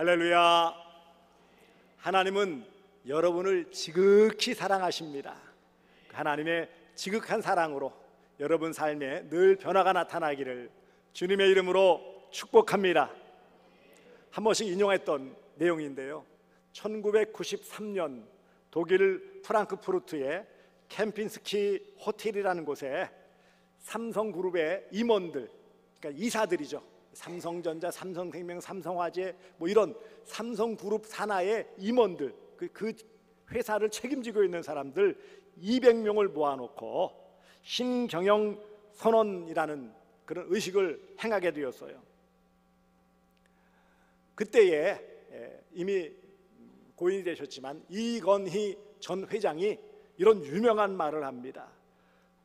할렐루야. 하나님은 여러분을 지극히 사랑하십니다. 하나님의 지극한 사랑으로 여러분 삶에 늘 변화가 나타나기를 주님의 이름으로 축복합니다. 한 번씩 인용했던 내용인데요, 1993년 독일 프랑크푸르트의 캠핀스키 호텔이라는 곳에 삼성그룹의 임원들, 그러니까 이사들이죠, 삼성전자, 삼성생명, 삼성화재 뭐 이런 삼성그룹 산하의 임원들, 그 회사를 책임지고 있는 사람들 200명을 모아놓고 신경영 선언이라는 그런 의식을 행하게 되었어요. 그때에 이미 고인이 되셨지만 이건희 전 회장이 이런 유명한 말을 합니다.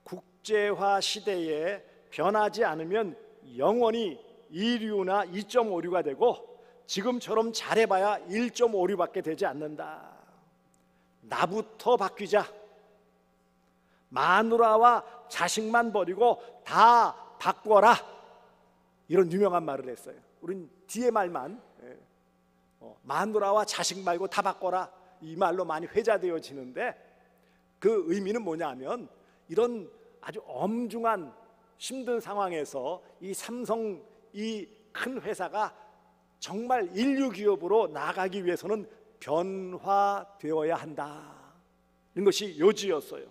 국제화 시대에 변하지 않으면 영원히 2류나 2.5류가 되고 지금처럼 잘해봐야 1.5류밖에 되지 않는다. 나부터 바뀌자. 마누라와 자식만 버리고 다 바꿔라. 이런 유명한 말을 했어요. 우린 뒤에 말만 마누라와 자식 말고 다 바꿔라, 이 말로 많이 회자되어지는데 그 의미는 뭐냐면 이런 아주 엄중한 힘든 상황에서 이 삼성, 이 큰 회사가 정말 인류 기업으로 나가기 위해서는 변화되어야 한다, 이런 것이 요지였어요.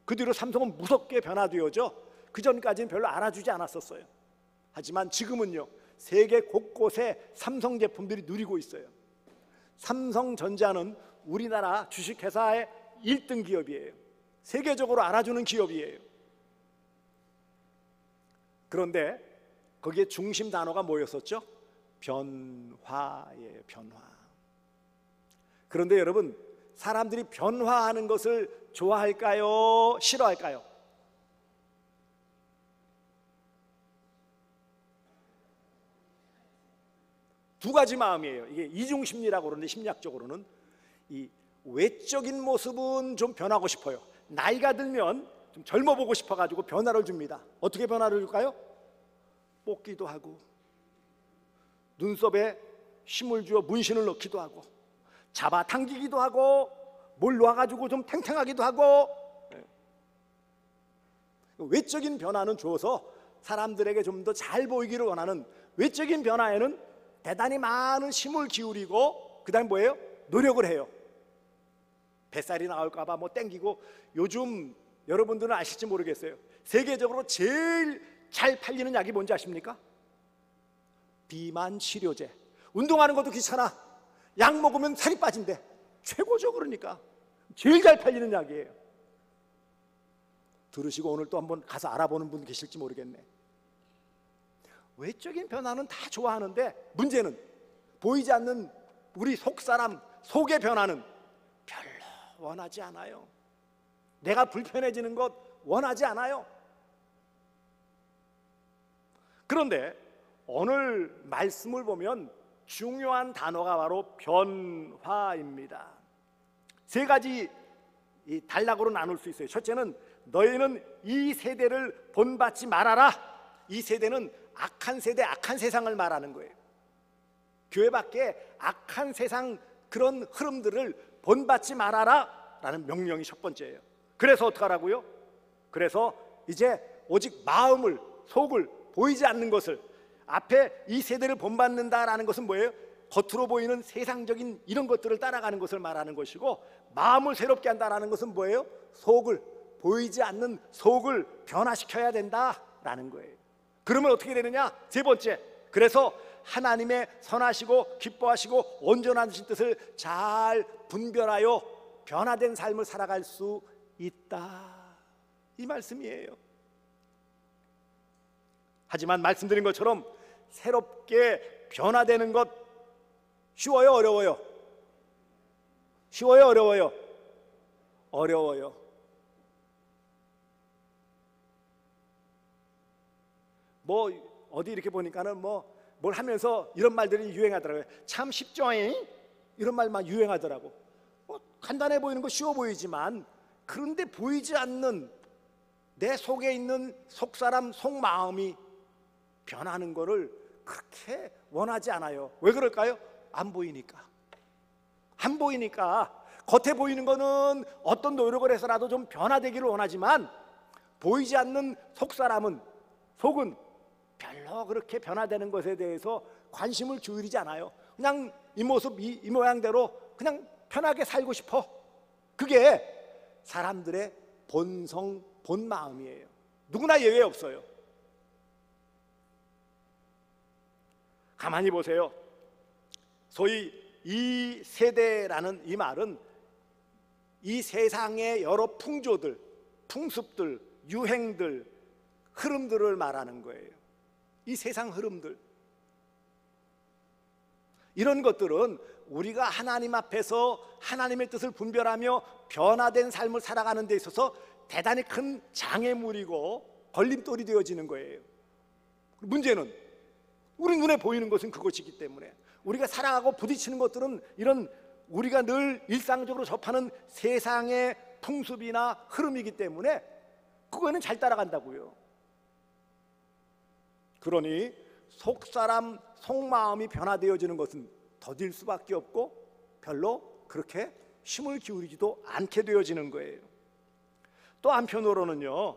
그 뒤로 삼성은 무섭게 변화되어져 그 전까지는 별로 알아주지 않았었어요. 하지만 지금은요, 세계 곳곳에 삼성 제품들이 누리고 있어요. 삼성전자는 우리나라 주식회사의 1등 기업이에요. 세계적으로 알아주는 기업이에요. 그런데 거기에 중심 단어가 뭐였었죠? 변화예요, 변화. 그런데 여러분, 사람들이 변화하는 것을 좋아할까요? 싫어할까요? 두 가지 마음이에요. 이게 이중심리라고 그러는데, 심리학적으로는 이 외적인 모습은 좀 변하고 싶어요. 나이가 들면 좀 젊어 보고 싶어가지고 변화를 줍니다. 어떻게 변화를 줄까요? 뽑기도 하고, 눈썹에 힘을 주어 문신을 넣기도 하고, 잡아당기기도 하고, 뭘 놔가지고 좀 탱탱하기도 하고. 외적인 변화는 줘서 사람들에게 좀 더 잘 보이기를 원하는 외적인 변화에는 대단히 많은 힘을 기울이고, 그 다음 뭐예요? 노력을 해요. 뱃살이 나올까봐 뭐 땡기고. 요즘 여러분들은 아실지 모르겠어요, 세계적으로 제일 잘 팔리는 약이 뭔지 아십니까? 비만 치료제. 운동하는 것도 귀찮아, 약 먹으면 살이 빠진대. 최고죠. 그러니까 제일 잘 팔리는 약이에요. 들으시고 오늘 또 한번 가서 알아보는 분 계실지 모르겠네. 외적인 변화는 다 좋아하는데 문제는 보이지 않는 우리 속사람 속의 변화는 별로 원하지 않아요. 내가 불편해지는 것 원하지 않아요. 그런데 오늘 말씀을 보면 중요한 단어가 바로 변화입니다. 세 가지 단락으로 나눌 수 있어요. 첫째는 너희는 이 세대를 본받지 말아라. 이 세대는 악한 세대, 악한 세상을 말하는 거예요. 교회 밖에 악한 세상, 그런 흐름들을 본받지 말아라 라는 명령이 첫 번째예요. 그래서 어떡하라고요? 그래서 이제 오직 마음을, 속을, 보이지 않는 것을, 앞에 이 세대를 본받는다라는 것은 뭐예요? 겉으로 보이는 세상적인 이런 것들을 따라가는 것을 말하는 것이고, 마음을 새롭게 한다라는 것은 뭐예요? 속을, 보이지 않는 속을 변화시켜야 된다라는 거예요. 그러면 어떻게 되느냐? 세 번째, 그래서 하나님의 선하시고 기뻐하시고 온전하신 뜻을 잘 분별하여 변화된 삶을 살아갈 수 있다, 이 말씀이에요. 하지만 말씀드린 것처럼 새롭게 변화되는 것 쉬워요, 어려워요? 쉬워요, 어려워요? 어려워요. 뭐 어디 이렇게 보니까는 뭐 뭘 하면서 이런 말들이 유행하더라고요. 참 쉽죠잉? 이런 말만 유행하더라고. 간단해 보이는 거 쉬워 보이지만, 그런데 보이지 않는 내 속에 있는 속사람, 속마음이 변하는 거를 그렇게 원하지 않아요. 왜 그럴까요? 안 보이니까. 안 보이니까 겉에 보이는 거는 어떤 노력을 해서라도 좀 변화되기를 원하지만 보이지 않는 속사람은, 속은 별로 그렇게 변화되는 것에 대해서 관심을 기울이지 않아요. 그냥 이 모습, 이 모양대로 그냥 편하게 살고 싶어. 그게 사람들의 본성, 본 마음이에요. 누구나 예외 없어요. 가만히 보세요. 소위 이 세대라는 이 말은 이 세상의 여러 풍조들, 풍습들, 유행들, 흐름들을 말하는 거예요. 이 세상 흐름들, 이런 것들은 우리가 하나님 앞에서 하나님의 뜻을 분별하며 변화된 삶을 살아가는 데 있어서 대단히 큰 장애물이고 걸림돌이 되어지는 거예요. 문제는 우리 눈에 보이는 것은 그것이기 때문에 우리가 살아가고 부딪히는 것들은 이런 우리가 늘 일상적으로 접하는 세상의 풍습이나 흐름이기 때문에 그거는 잘 따라간다고요. 그러니 속사람, 속마음이 변화되어지는 것은 더딜 수밖에 없고 별로 그렇게 힘을 기울이지도 않게 되어지는 거예요. 또 한편으로는요,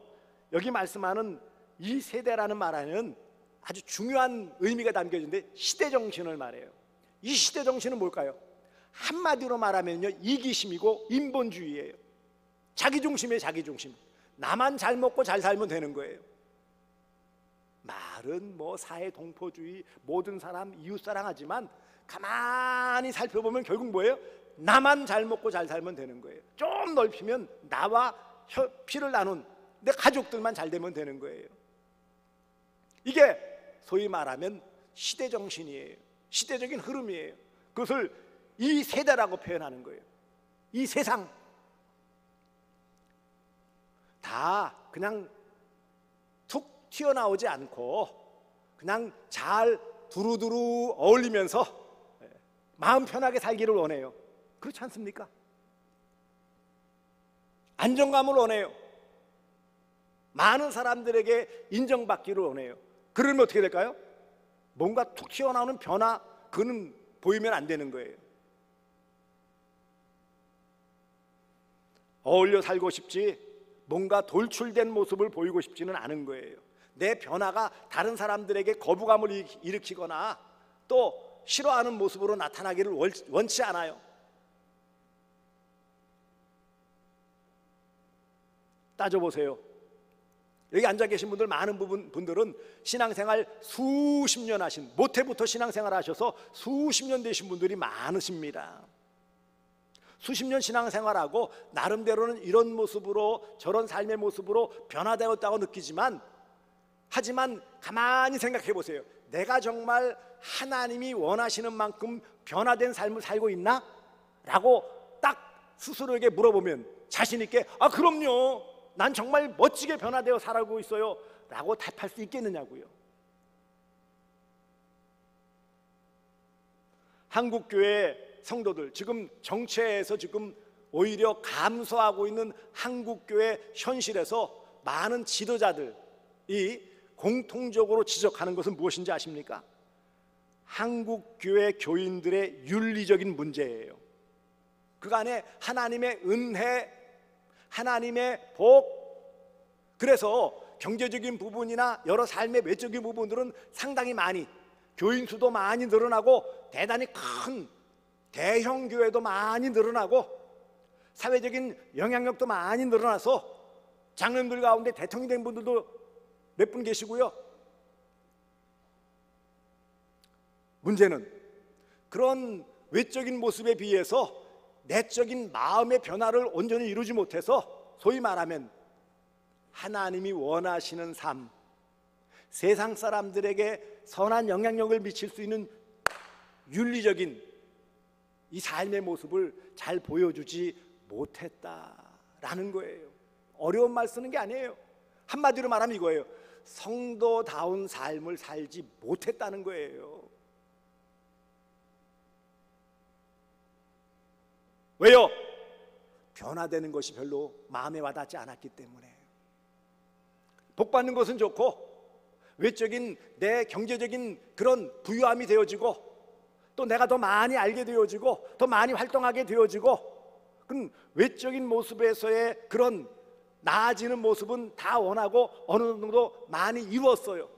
여기 말씀하는 이 세대라는 말에는 아주 중요한 의미가 담겨있는데 시대정신을 말해요. 이 시대정신은 뭘까요? 한마디로 말하면요, 이기심이고 인본주의예요. 자기중심이에요. 자기중심. 나만 잘 먹고 잘 살면 되는 거예요. 말은 뭐 사회동포주의, 모든 사람 이웃사랑하지만 가만히 살펴보면 결국 뭐예요? 나만 잘 먹고 잘 살면 되는 거예요. 좀 넓히면 나와 피를 나눈 내 가족들만 잘 되면 되는 거예요. 이게 소위 말하면 시대정신이에요. 시대적인 흐름이에요. 그것을 이 세대라고 표현하는 거예요. 이 세상 다 그냥 툭 튀어나오지 않고 그냥 잘 두루두루 어울리면서 마음 편하게 살기를 원해요. 그렇지 않습니까? 안정감을 원해요. 많은 사람들에게 인정받기를 원해요. 그러면 어떻게 될까요? 뭔가 툭 튀어나오는 변화, 그는 보이면 안 되는 거예요. 어울려 살고 싶지 뭔가 돌출된 모습을 보이고 싶지는 않은 거예요. 내 변화가 다른 사람들에게 거부감을 일으키거나 또 싫어하는 모습으로 나타나기를 원치 않아요. 따져보세요. 여기 앉아 계신 분들, 많은 분들은 신앙생활 수십 년 하신, 모태부터 신앙생활 하셔서 수십 년 되신 분들이 많으십니다. 수십 년 신앙생활하고 나름대로는 이런 모습으로, 저런 삶의 모습으로 변화되었다고 느끼지만, 하지만 가만히 생각해 보세요. 내가 정말 하나님이 원하시는 만큼 변화된 삶을 살고 있나? 라고 딱 스스로에게 물어보면 자신 있게 아 그럼요, 난 정말 멋지게 변화되어 살아가고 있어요 라고 답할 수 있겠느냐고요. 한국교회 성도들, 지금 정체에서 지금 오히려 감소하고 있는 한국교회 현실에서 많은 지도자들이 공통적으로 지적하는 것은 무엇인지 아십니까? 한국교회 교인들의 윤리적인 문제예요. 그간에 하나님의 은혜, 하나님의 복, 그래서 경제적인 부분이나 여러 삶의 외적인 부분들은 상당히 많이, 교인 수도 많이 늘어나고 대단히 큰 대형 교회도 많이 늘어나고 사회적인 영향력도 많이 늘어나서 장로님들 가운데 대통령이 된 분들도 몇 분 계시고요. 문제는 그런 외적인 모습에 비해서 내적인 마음의 변화를 온전히 이루지 못해서 소위 말하면 하나님이 원하시는 삶, 세상 사람들에게 선한 영향력을 미칠 수 있는 윤리적인 이 삶의 모습을 잘 보여주지 못했다라는 거예요. 어려운 말 쓰는 게 아니에요. 한마디로 말하면 이거예요. 성도다운 삶을 살지 못했다는 거예요. 왜요? 변화되는 것이 별로 마음에 와닿지 않았기 때문에. 복 받는 것은 좋고 외적인 내 경제적인 그런 부유함이 되어지고 또 내가 더 많이 알게 되어지고 더 많이 활동하게 되어지고, 그럼 외적인 모습에서의 그런 나아지는 모습은 다 원하고 어느 정도 많이 이루었어요.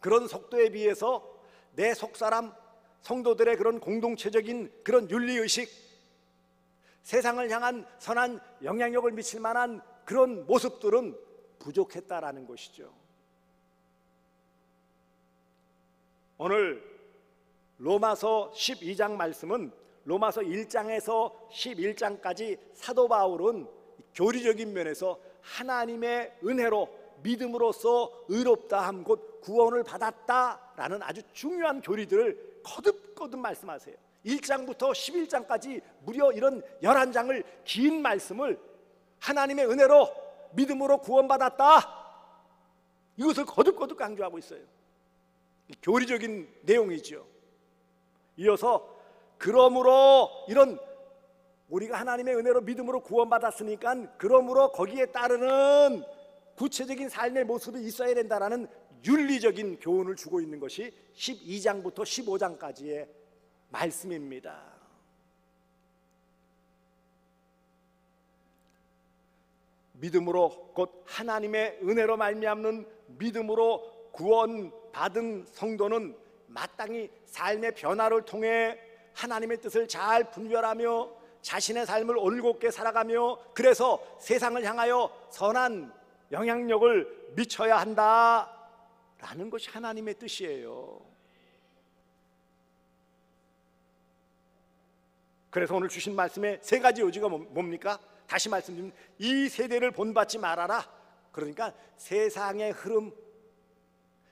그런 속도에 비해서 내 속사람 성도들의 그런 공동체적인 그런 윤리의식, 세상을 향한 선한 영향력을 미칠 만한 그런 모습들은 부족했다라는 것이죠. 오늘 로마서 12장 말씀은 로마서 1장에서 11장까지 사도 바울은 교리적인 면에서 하나님의 은혜로 믿음으로써 의롭다함 곧 구원을 받았다라는 아주 중요한 교리들을 거듭거듭 말씀하세요. 1장부터 11장까지 무려 이런 11장을 긴 말씀을 하나님의 은혜로 믿음으로 구원받았다, 이것을 거듭거듭 강조하고 있어요. 교리적인 내용이죠. 이어서 그러므로 이런 우리가 하나님의 은혜로 믿음으로 구원받았으니까 그러므로 거기에 따르는 구체적인 삶의 모습이 있어야 된다라는 윤리적인 교훈을 주고 있는 것이 12장부터 15장까지의 말씀입니다. 믿음으로 곧 하나님의 은혜로 말미암는 믿음으로 구원받은 성도는 마땅히 삶의 변화를 통해 하나님의 뜻을 잘 분별하며 자신의 삶을 올곧게 살아가며 그래서 세상을 향하여 선한 영향력을 미쳐야 한다라는 것이 하나님의 뜻이에요. 그래서 오늘 주신 말씀의 세 가지 요지가 뭡니까? 다시 말씀드리면 이 세대를 본받지 말아라. 그러니까 세상의 흐름,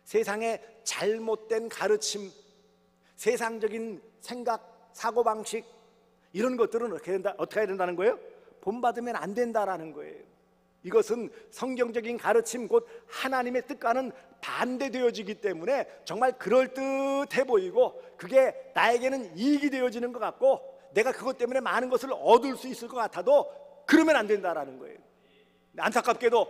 세상의 잘못된 가르침, 세상적인 생각, 사고방식, 이런 것들은 어떻게 해야 된다는 거예요? 본받으면 안 된다라는 거예요. 이것은 성경적인 가르침 곧 하나님의 뜻과는 반대되어지기 때문에 정말 그럴듯해 보이고 그게 나에게는 이익이 되어지는 것 같고 내가 그것 때문에 많은 것을 얻을 수 있을 것 같아도 그러면 안 된다라는 거예요. 안타깝게도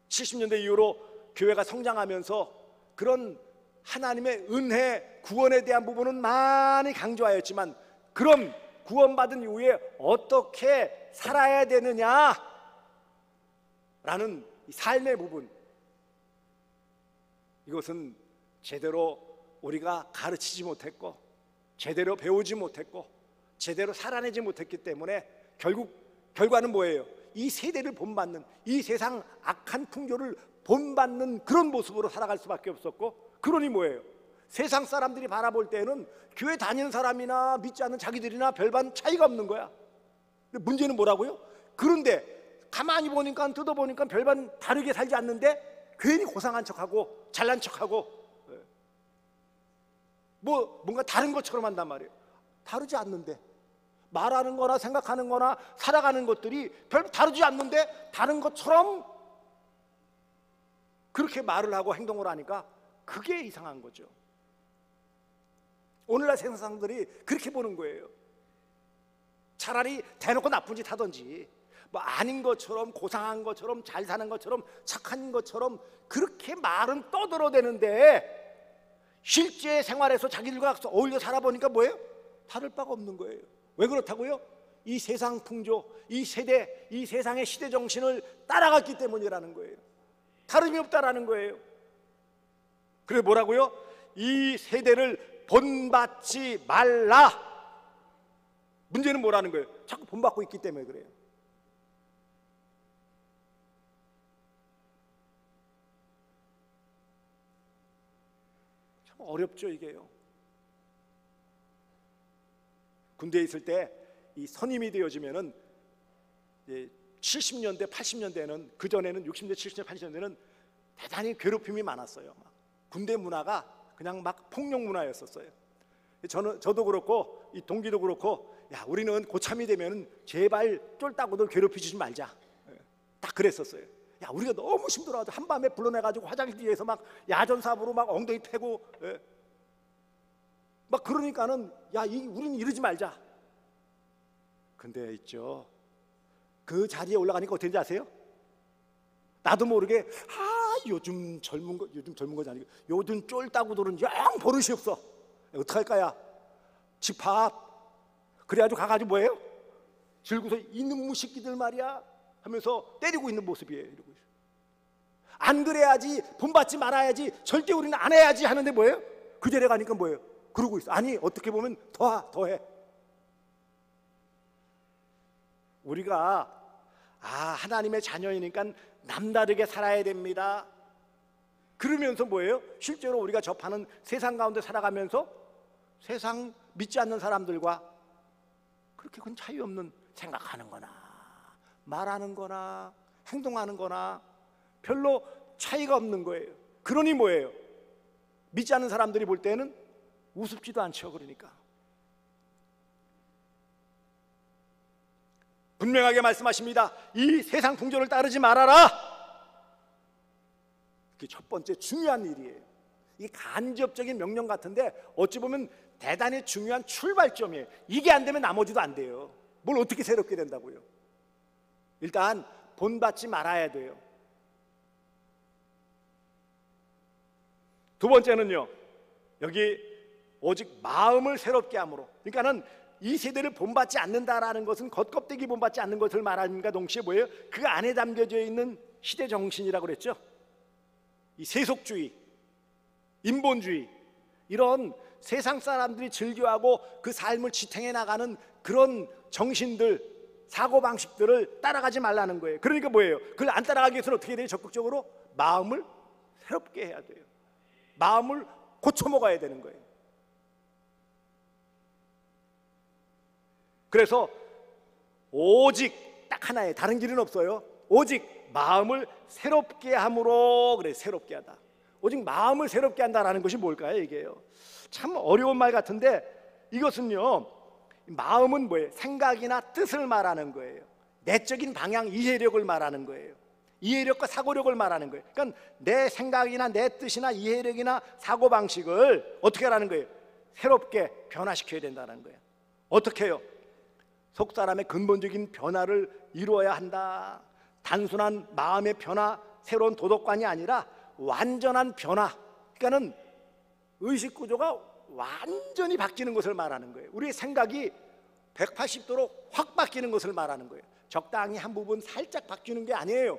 70년대 이후로 교회가 성장하면서 그런 하나님의 은혜, 구원에 대한 부분은 많이 강조하였지만 그럼 구원받은 이후에 어떻게 살아야 되느냐라는 삶의 부분, 이것은 제대로 우리가 가르치지 못했고 제대로 배우지 못했고 제대로 살아내지 못했기 때문에 결과는 뭐예요? 이 세대를 본받는, 이 세상 악한 풍조를 본받는 그런 모습으로 살아갈 수밖에 없었고, 그러니 뭐예요? 세상 사람들이 바라볼 때는 교회 다니는 사람이나 믿지 않는 자기들이나 별반 차이가 없는 거야. 근데 문제는 뭐라고요? 그런데 가만히 보니까 뜯어보니까 별반 다르게 살지 않는데 괜히 고상한 척하고 잘난 척하고 뭔가 다른 것처럼 한단 말이에요. 다르지 않는데 말하는 거나 생각하는 거나 살아가는 것들이 별 다르지 않는데 다른 것처럼 그렇게 말을 하고 행동을 하니까 그게 이상한 거죠. 오늘날 세상 사람들이 그렇게 보는 거예요. 차라리 대놓고 나쁜 짓 하든지 뭐 아닌 것처럼 고상한 것처럼 잘 사는 것처럼 착한 것처럼 그렇게 말은 떠들어대는데 실제 생활에서 자기들과 어울려 살아보니까 뭐예요? 다를 바가 없는 거예요. 왜 그렇다고요? 이 세상 풍조, 이 세대, 이 세상의 시대 정신을 따라갔기 때문이라는 거예요. 다름이 없다라는 거예요. 그래 뭐라고요? 이 세대를 본받지 말라. 문제는 뭐라는 거예요? 자꾸 본받고 있기 때문에 그래요. 참 어렵죠 이게요. 군대에 있을 때 이 선임이 되어지면은 70년대, 80년대는 그 전에는 60년대, 70년대, 80년대는 대단히 괴롭힘이 많았어요. 막 군대 문화가 그냥 막 폭력 문화였었어요. 저도 그렇고 이 동기도 그렇고 야 우리는 고참이 되면 제발 쫄따구들 괴롭히지 말자. 딱 그랬었어요. 야 우리가 너무 힘들어가지고 한밤에 불러내가지고 화장실 뒤에서 막 야전삽으로 막 엉덩이 패고 막 그러니까는 야 우리는 이러지 말자. 근데 있죠. 그 자리에 올라가니까 어떻게 되는지 아세요? 나도 모르게 요즘 젊은 거지 아니고 요즘 쫄따구들은 영 버릇이 없어. 어떡할까야? 집합. 그래가지고 가가지고 뭐예요? 들고서 이놈의 새끼들 말이야 하면서 때리고 있는 모습이에요. 이러고 있어요. 안 그래야지, 본받지 말아야지, 절대 우리는 안 해야지 하는데 뭐예요? 그 자리에 가니까 뭐예요? 그러고 있어. 아니 어떻게 보면 더해. 우리가 하나님의 자녀이니까 남다르게 살아야 됩니다. 그러면서 뭐예요? 실제로 우리가 접하는 세상 가운데 살아가면서 세상 믿지 않는 사람들과 그렇게 큰 차이 없는 생각하는 거나 말하는 거나 행동하는 거나 별로 차이가 없는 거예요. 그러니 뭐예요? 믿지 않는 사람들이 볼 때는 우습지도 않죠. 그러니까 분명하게 말씀하십니다. 이 세상 풍조를 따르지 말아라. 그게 첫 번째 중요한 일이에요. 이 간접적인 명령 같은데 어찌 보면 대단히 중요한 출발점이에요. 이게 안 되면 나머지도 안 돼요. 뭘 어떻게 새롭게 된다고요? 일단 본받지 말아야 돼요. 두 번째는요, 여기 오직 마음을 새롭게 함으로. 그러니까는 이 세대를 본받지 않는다라는 것은 겉껍데기 본받지 않는 것을 말하는가 동시에 뭐예요? 그 안에 담겨져 있는 시대 정신이라고 그랬죠. 이 세속주의, 인본주의, 이런 세상 사람들이 즐겨하고 그 삶을 지탱해 나가는 그런 정신들, 사고방식들을 따라가지 말라는 거예요. 그러니까 뭐예요? 그걸 안 따라가기 위해서는 어떻게 해야 돼요? 적극적으로 마음을 새롭게 해야 돼요. 마음을 고쳐 먹어야 되는 거예요. 그래서 오직 딱 하나예요. 다른 길은 없어요. 오직 마음을 새롭게 함으로. 그래, 새롭게 하다. 오직 마음을 새롭게 한다라는 것이 뭘까요? 이게요, 참 어려운 말 같은데 이것은요, 마음은 뭐예요? 생각이나 뜻을 말하는 거예요. 내적인 방향, 이해력을 말하는 거예요. 이해력과 사고력을 말하는 거예요. 그러니까 내 생각이나 내 뜻이나 이해력이나 사고방식을 어떻게 하라는 거예요? 새롭게 변화시켜야 된다는 거예요. 어떻게 해요? 속사람의 근본적인 변화를 이루어야 한다. 단순한 마음의 변화, 새로운 도덕관이 아니라 완전한 변화. 그러니까는 의식구조가 완전히 바뀌는 것을 말하는 거예요. 우리의 생각이 180도로 확 바뀌는 것을 말하는 거예요. 적당히 한 부분 살짝 바뀌는 게 아니에요.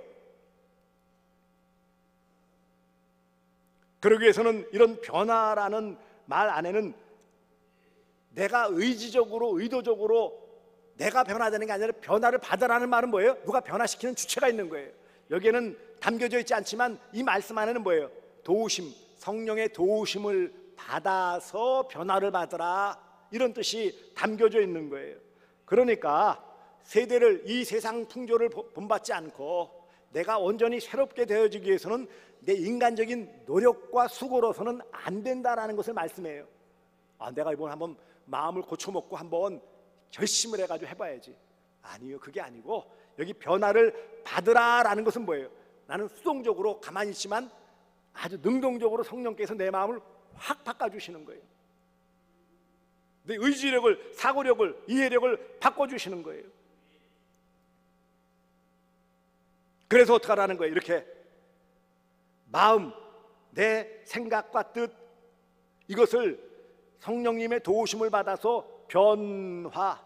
그러기 위해서는 이런 변화라는 말 안에는 내가 의지적으로, 의도적으로 내가 변화되는 게 아니라 변화를 받으라는 말은 뭐예요? 누가 변화시키는 주체가 있는 거예요. 여기에는 담겨져 있지 않지만 이 말씀 안에는 뭐예요? 도우심, 성령의 도우심을 받아서 변화를 받으라, 이런 뜻이 담겨져 있는 거예요. 그러니까 세대를, 이 세상 풍조를 본받지 않고 내가 온전히 새롭게 되어지기 위해서는 내 인간적인 노력과 수고로서는 안 된다라는 것을 말씀해요. 내가 이번 한번 마음을 고쳐먹고 한번 결심을 해가지고 해봐야지. 아니요, 그게 아니고 여기 변화를 받으라라는 것은 뭐예요? 나는 수동적으로 가만히 있지만 아주 능동적으로 성령께서 내 마음을 확 바꿔주시는 거예요. 내 의지력을, 사고력을, 이해력을 바꿔주시는 거예요. 그래서 어떻게 하라는 거예요? 이렇게 마음, 내 생각과 뜻, 이것을 성령님의 도우심을 받아서 변화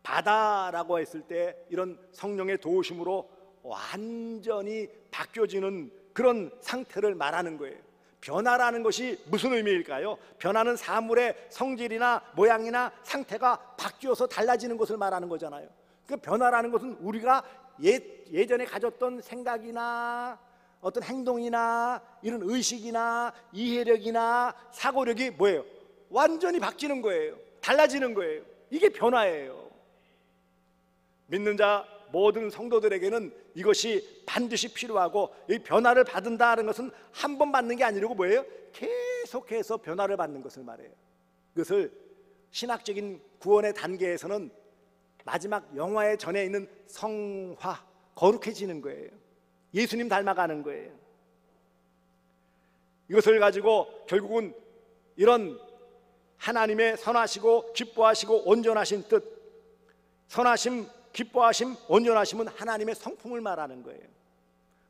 받아라고 했을 때 이런 성령의 도우심으로 완전히 바뀌어지는 그런 상태를 말하는 거예요. 변화라는 것이 무슨 의미일까요? 변화는 사물의 성질이나 모양이나 상태가 바뀌어서 달라지는 것을 말하는 거잖아요. 그 변화라는 것은 우리가 예전에 가졌던 생각이나 어떤 행동이나 이런 의식이나 이해력이나 사고력이 뭐예요? 완전히 바뀌는 거예요. 달라지는 거예요. 이게 변화예요. 믿는 자 모든 성도들에게는 이것이 반드시 필요하고, 이 변화를 받는다는 것은 한 번 받는 게 아니라고 뭐예요? 계속해서 변화를 받는 것을 말해요. 그것을 신학적인 구원의 단계에서는 마지막 영화의 전에 있는 성화, 거룩해지는 거예요. 예수님 닮아가는 거예요. 이것을 가지고 결국은 이런 하나님의 선하시고 기뻐하시고 온전하신 뜻, 선하심, 기뻐하심, 온전하심은 하나님의 성품을 말하는 거예요.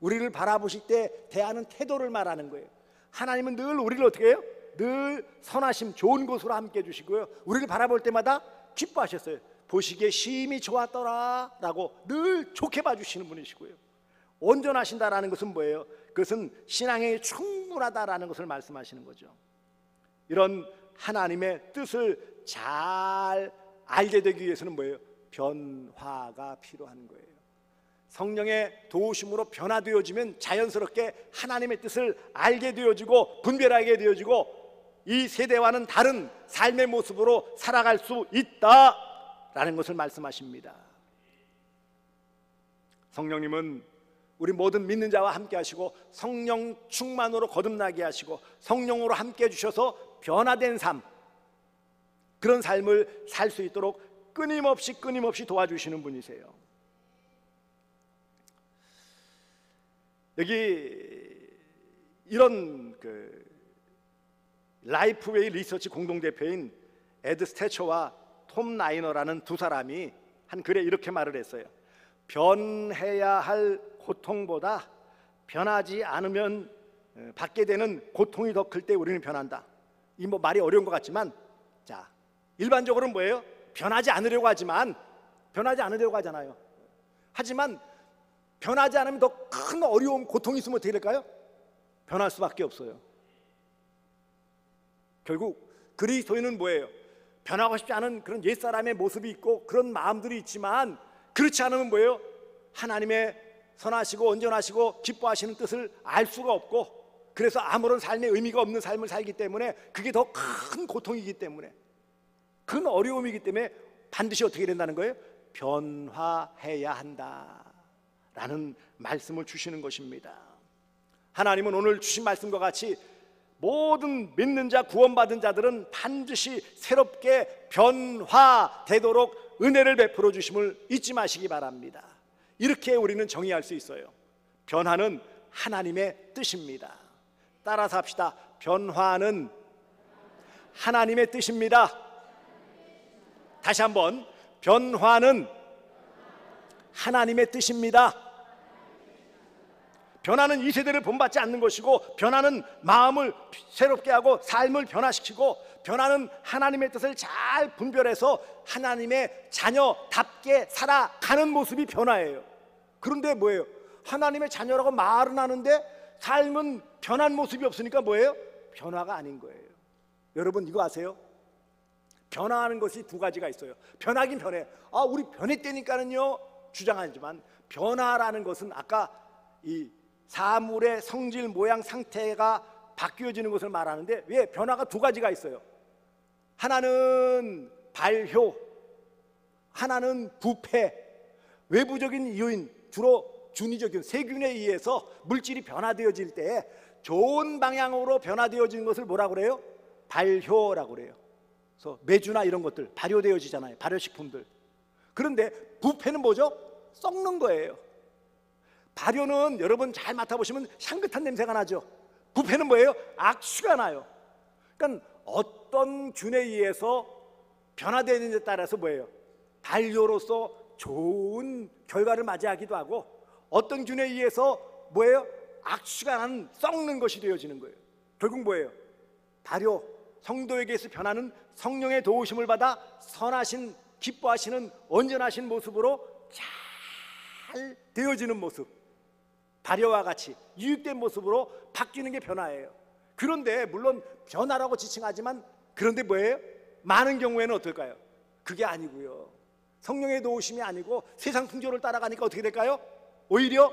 우리를 바라보실 때 대하는 태도를 말하는 거예요. 하나님은 늘 우리를 어떻게 해요? 늘 선하심, 좋은 것으로 함께 해주시고요, 우리를 바라볼 때마다 기뻐하셨어요. 보시기에 심히 좋았더라 라고 늘 좋게 봐주시는 분이시고요, 온전하신다라는 것은 뭐예요? 그것은 신앙에 충분하다라는 것을 말씀하시는 거죠. 이런 하나님의 뜻을 잘 알게 되기 위해서는 뭐예요? 변화가 필요한 거예요. 성령의 도우심으로 변화되어지면 자연스럽게 하나님의 뜻을 알게 되어지고 분별하게 되어지고 이 세대와는 다른 삶의 모습으로 살아갈 수 있다라는 것을 말씀하십니다. 성령님은 우리 모든 믿는 자와 함께 하시고 성령 충만으로 거듭나게 하시고 성령으로 함께 해주셔서 변화된 삶, 그런 삶을 살 수 있도록 끊임없이 도와주시는 분이세요. 여기 이런 라이프웨이 리서치 공동대표인 에드 스태처와 톰 라이너라는 두 사람이 한 글에 이렇게 말을 했어요. 변해야 할 고통보다 변하지 않으면 받게 되는 고통이 더 클 때 우리는 변한다. 이 뭐 말이 어려운 것 같지만, 자, 일반적으로는 뭐예요? 변하지 않으려고 하잖아요. 하지만 변하지 않으면 더 큰 어려움, 고통이 있으면 어떻게 될까요? 변할 수밖에 없어요. 결국 그리스도인은 뭐예요? 변하고 싶지 않은 그런 옛사람의 모습이 있고 그런 마음들이 있지만, 그렇지 않으면 뭐예요? 하나님의 선하시고 온전하시고 기뻐하시는 뜻을 알 수가 없고, 그래서 아무런 삶에 의미가 없는 삶을 살기 때문에 그게 더 큰 고통이기 때문에, 큰 어려움이기 때문에 반드시 어떻게 된다는 거예요? 변화해야 한다라는 말씀을 주시는 것입니다. 하나님은 오늘 주신 말씀과 같이 모든 믿는 자, 구원받은 자들은 반드시 새롭게 변화되도록 은혜를 베풀어 주심을 잊지 마시기 바랍니다. 이렇게 우리는 정의할 수 있어요. 변화는 하나님의 뜻입니다. 따라서 합시다. 변화는 하나님의 뜻입니다. 다시 한번, 변화는 하나님의 뜻입니다. 변화는 이 세대를 본받지 않는 것이고, 변화는 마음을 새롭게 하고 삶을 변화시키고, 변화는 하나님의 뜻을 잘 분별해서 하나님의 자녀답게 살아가는 모습이 변화예요. 그런데 뭐예요? 하나님의 자녀라고 말은 하는데 삶은 변한 모습이 없으니까 뭐예요? 변화가 아닌 거예요. 여러분 이거 아세요? 변화하는 것이 두 가지가 있어요. 변하긴 변해. 우리 변했다니까는요 주장하지만, 변화라는 것은 아까 이 사물의 성질, 모양, 상태가 바뀌어지는 것을 말하는데, 왜? 변화가 두 가지가 있어요. 하나는 발효, 하나는 부패. 외부적인 요인, 주로 준위적인 세균에 의해서 물질이 변화되어질 때 좋은 방향으로 변화되어지는 것을 뭐라고 그래요? 발효라고 그래요. 그래서 메주나 이런 것들 발효되어지잖아요, 발효식품들. 그런데 부패는 뭐죠? 썩는 거예요. 발효는 여러분 잘 맡아보시면 향긋한 냄새가 나죠. 부패는 뭐예요? 악취가 나요. 그러니까 어떤 균에 의해서 변화되는지에 따라서 뭐예요? 발효로서 좋은 결과를 맞이하기도 하고, 어떤 균에 의해서 뭐예요? 악취가 나는 썩는 것이 되어지는 거예요. 결국 뭐예요? 발효, 성도에게서 변하는 성령의 도우심을 받아 선하신, 기뻐하시는, 온전하신 모습으로 잘 되어지는 모습, 발효와 같이 유익된 모습으로 바뀌는 게 변화예요. 그런데 물론 변화라고 지칭하지만, 그런데 뭐예요? 많은 경우에는 어떨까요? 그게 아니고요, 성령의 도우심이 아니고 세상 풍조를 따라가니까 어떻게 될까요? 오히려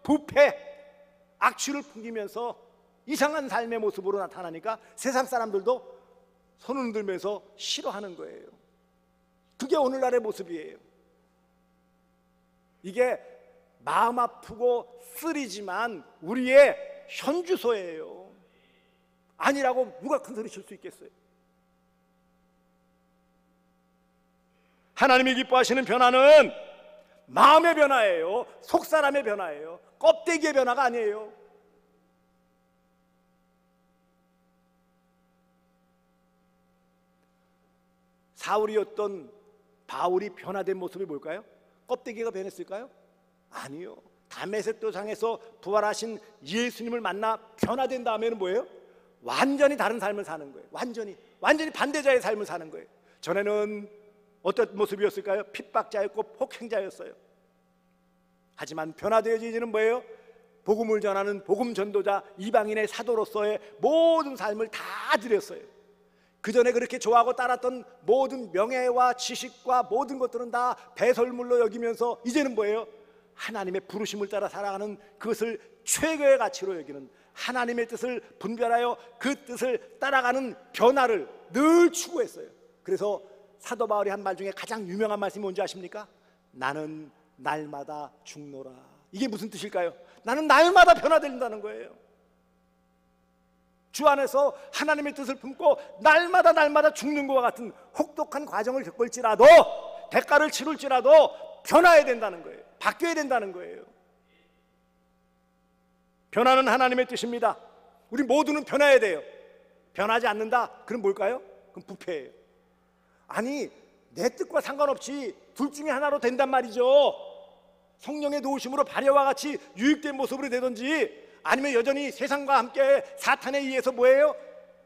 부패, 악취를 풍기면서 이상한 삶의 모습으로 나타나니까 세상 사람들도 손을 흔들면서 싫어하는 거예요. 그게 오늘날의 모습이에요. 이게 마음 아프고 쓰리지만 우리의 현주소예요. 아니라고 누가 큰 소리 칠 수 있겠어요? 하나님이 기뻐하시는 변화는 마음의 변화예요. 속사람의 변화예요. 껍데기의 변화가 아니에요. 사울이었던 바울이 변화된 모습이 뭘까요? 껍데기가 변했을까요? 아니요. 다메섹 도상에서 부활하신 예수님을 만나 변화된 다음에는 뭐예요? 완전히 다른 삶을 사는 거예요. 완전히 반대자의 삶을 사는 거예요. 전에는 어떤 모습이었을까요? 핍박자였고 폭행자였어요. 하지만 변화되어지는 뭐예요? 복음을 전하는 복음 전도자, 이방인의 사도로서의 모든 삶을 다 드렸어요. 그 전에 그렇게 좋아하고 따랐던 모든 명예와 지식과 모든 것들은 다 배설물로 여기면서 이제는 뭐예요? 하나님의 부르심을 따라 살아가는, 그것을 최고의 가치로 여기는, 하나님의 뜻을 분별하여 그 뜻을 따라가는 변화를 늘 추구했어요. 그래서 사도 바울이 한 말 중에 가장 유명한 말씀이 뭔지 아십니까? 나는 날마다 죽노라. 이게 무슨 뜻일까요? 나는 날마다 변화된다는 거예요. 주 안에서 하나님의 뜻을 품고 날마다 죽는 것과 같은 혹독한 과정을 겪을지라도, 대가를 치룰지라도 변화해야 된다는 거예요. 바뀌어야 된다는 거예요. 변화는 하나님의 뜻입니다. 우리 모두는 변해야 돼요. 변하지 않는다? 그럼 뭘까요? 그럼 부패예요. 아니, 내 뜻과 상관없이 둘 중에 하나로 된단 말이죠. 성령의 도우심으로 발효와 같이 유익된 모습으로 되든지, 아니면 여전히 세상과 함께 사탄에 의해서 뭐예요?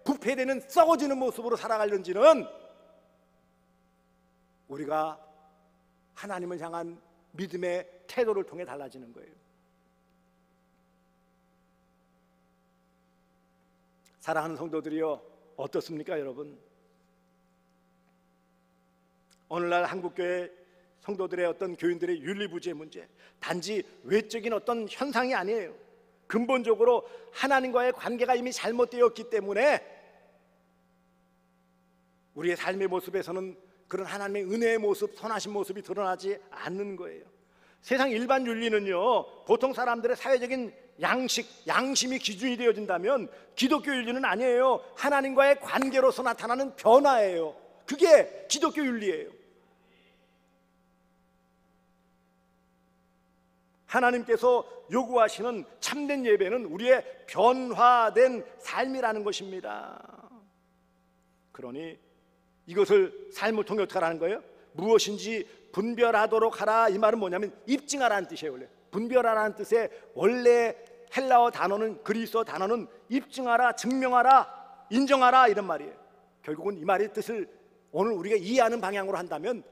부패되는, 썩어지는 모습으로 살아가는지는 우리가 하나님을 향한 믿음의 태도를 통해 달라지는 거예요. 사랑하는 성도들이여, 어떻습니까 여러분? 오늘날 한국교회 성도들의 어떤 교인들의 윤리부재의 문제, 단지 외적인 어떤 현상이 아니에요. 근본적으로 하나님과의 관계가 이미 잘못되었기 때문에 우리의 삶의 모습에서는 그런 하나님의 은혜의 모습, 선하신 모습이 드러나지 않는 거예요. 세상 일반 윤리는요, 보통 사람들의 사회적인 양심이 기준이 되어진다면 기독교 윤리는 아니에요. 하나님과의 관계로서 나타나는 변화예요. 그게 기독교 윤리예요. 하나님께서 요구하시는 참된 예배는 우리의 변화된 삶이라는 것입니다. 그러니 이것을 삶을 통해 어떻게 하라는 거예요? 무엇인지 분별하도록 하라. 이 말은 뭐냐면 입증하라는 뜻이에요. 원래 분별하라는 뜻의 원래 헬라어 단어는, 그리스어 단어는 입증하라, 증명하라, 인정하라 이런 말이에요. 결국은 이 말의 뜻을 오늘 우리가 이해하는 방향으로 한다면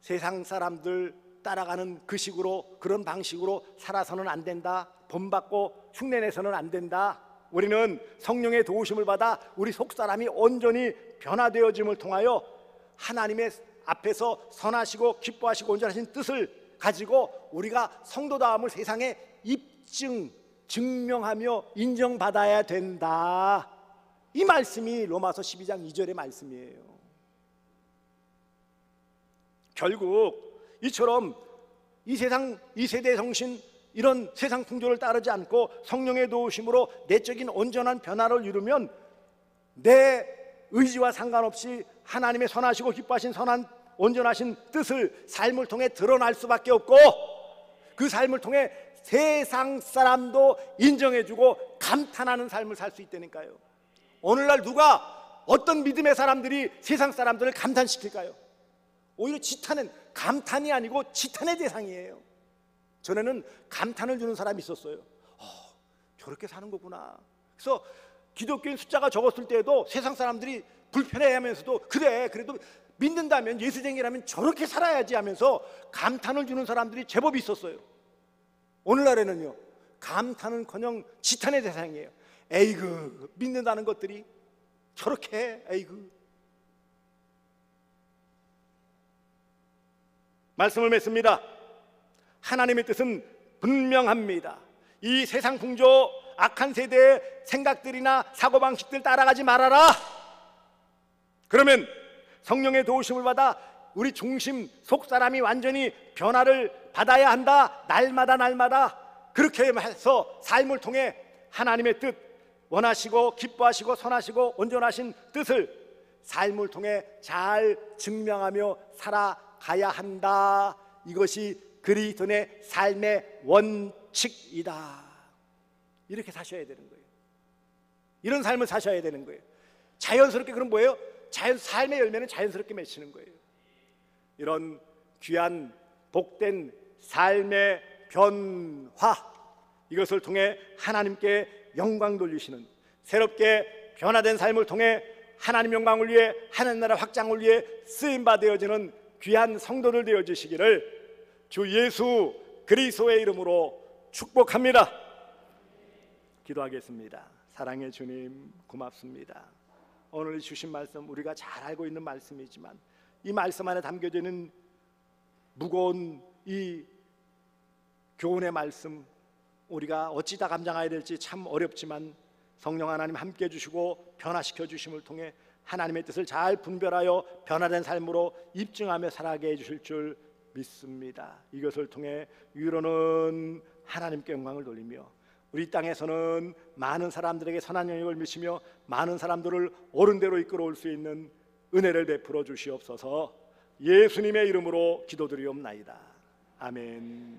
세상 사람들 따라가는 그 식으로, 그런 방식으로 살아서는 안 된다. 본받고 흉내내서는 안 된다. 우리는 성령의 도우심을 받아 우리 속사람이 온전히 변화되어짐을 통하여 하나님의 앞에서 선하시고 기뻐하시고 온전하신 뜻을 가지고 우리가 성도다움을 세상에 증명하며 인정받아야 된다. 이 말씀이 로마서 12장 2절의 말씀이에요. 결국 이처럼 이 세대의 정신, 이런 세상 풍조를 따르지 않고 성령의 도우심으로 내적인 온전한 변화를 이루면 내 의지와 상관없이 하나님의 선하시고 기뻐하신 선한 온전하신 뜻을 삶을 통해 드러날 수밖에 없고, 그 삶을 통해 세상 사람도 인정해주고 감탄하는 삶을 살 수 있다니까요. 오늘날 누가, 어떤 믿음의 사람들이 세상 사람들을 감탄시킬까요? 오히려 감탄이 아니고 지탄의 대상이에요. 전에는 감탄을 주는 사람이 있었어요. 저렇게 사는 거구나. 그래서 기독교인 숫자가 적었을 때에도 세상 사람들이 불편해하면서도 그래, 그래도 믿는다면, 예수쟁이라면 저렇게 살아야지 하면서 감탄을 주는 사람들이 제법 있었어요. 오늘날에는요, 감탄은커녕 지탄의 대상이에요. 에이그, 믿는다는 것들이 저렇게, 에이그. 말씀을 맺습니다. 하나님의 뜻은 분명합니다. 이 세상 풍조, 악한 세대의 생각들이나 사고방식들 따라가지 말아라. 그러면 성령의 도우심을 받아 우리 중심 속사람이 완전히 변화를 받아야 한다. 날마다 그렇게 해서 삶을 통해 하나님의 뜻, 원하시고 기뻐하시고 선하시고 온전하신 뜻을 삶을 통해 잘 증명하며 살아가야 한다. 이것이 그리스도인의 삶의 원칙이다. 이렇게 사셔야 되는 거예요. 이런 삶을 사셔야 되는 거예요. 자연스럽게. 그럼 뭐예요? 삶의 열매는 자연스럽게 맺히는 거예요. 이런 귀한 복된 삶의 변화, 이것을 통해 하나님께 영광 돌리시는, 새롭게 변화된 삶을 통해 하나님 영광을 위해, 하나님 나라 확장을 위해 쓰임받아지는 귀한 성도들 되어주시기를 주 예수 그리스도의 이름으로 축복합니다. 기도하겠습니다. 사랑의 주님, 고맙습니다. 오늘 주신 말씀 우리가 잘 알고 있는 말씀이지만 이 말씀 안에 담겨져 있는 무거운 이 교훈의 말씀, 우리가 어찌다 감당해야 될지 참 어렵지만 성령 하나님 함께 해주시고 변화시켜 주심을 통해 하나님의 뜻을 잘 분별하여 변화된 삶으로 입증하며 살아가게 해주실 줄 믿습니다. 이것을 통해 위로는 하나님께 영광을 돌리며 우리 땅에서는 많은 사람들에게 선한 영향을 미치며 많은 사람들을 옳은 대로 이끌어올 수 있는 은혜를 베풀어 주시옵소서. 예수님의 이름으로 기도드리옵나이다. 아멘.